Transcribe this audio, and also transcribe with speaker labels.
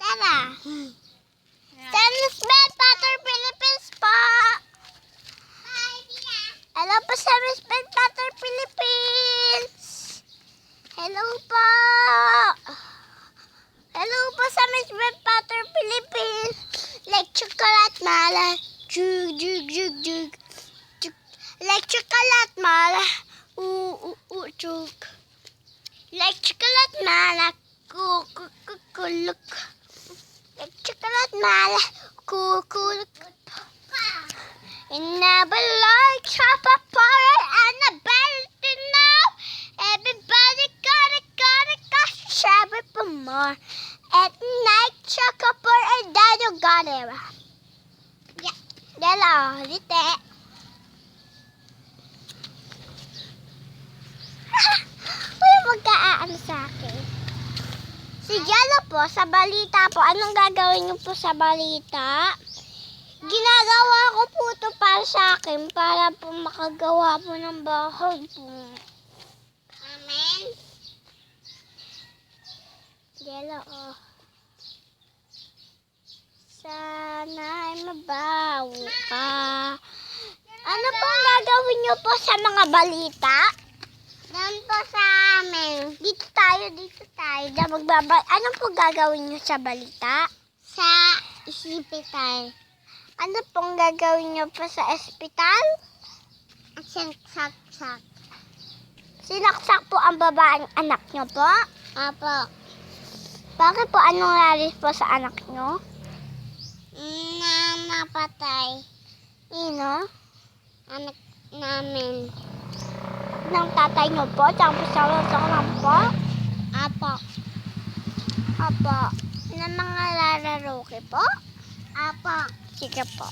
Speaker 1: Tara. Sa Miss Ben Patter Philippines po. Hello po sa Miss Ben Patter Philippines. Hello po. Hello po sa Miss Ben Patter Philippines. Like chocolate mala. Jug, jug, jug, jug. Like chocolate mala. Jug. Like chocolate mala. Look. Like chocolate mala. Look. And never like chocolate party and a better to know. Everybody gotta share it for more. At night chocolate party and then you got it. Yeah. Dala, lite. Uy, magkaano sa akin. Si Jello po, sa balita po, anong gagawin niyo po sa balita? Ginagawa ko po ito para sa akin, para po makagawa po ng bahay po. Amen? Jello, oh. Sana'y mabaho ka. Ano po ang gagawin niyo po sa mga balita? Doon po sa amin. Dito tayo. Ano po gagawin niyo sa balita? Sa ospital. Ano pong gagawin niyo po sa ospital? Sinaksak. Sinaksak po ang babaeng anak niyo po? Apo. Bakit po anong laris po sa anak niyo? Napatay. Ino? Anak namin. Ng tatay niyo po? Tapos sa lang po? Apo. Ng mga lalaroke po? Apo. Sige po.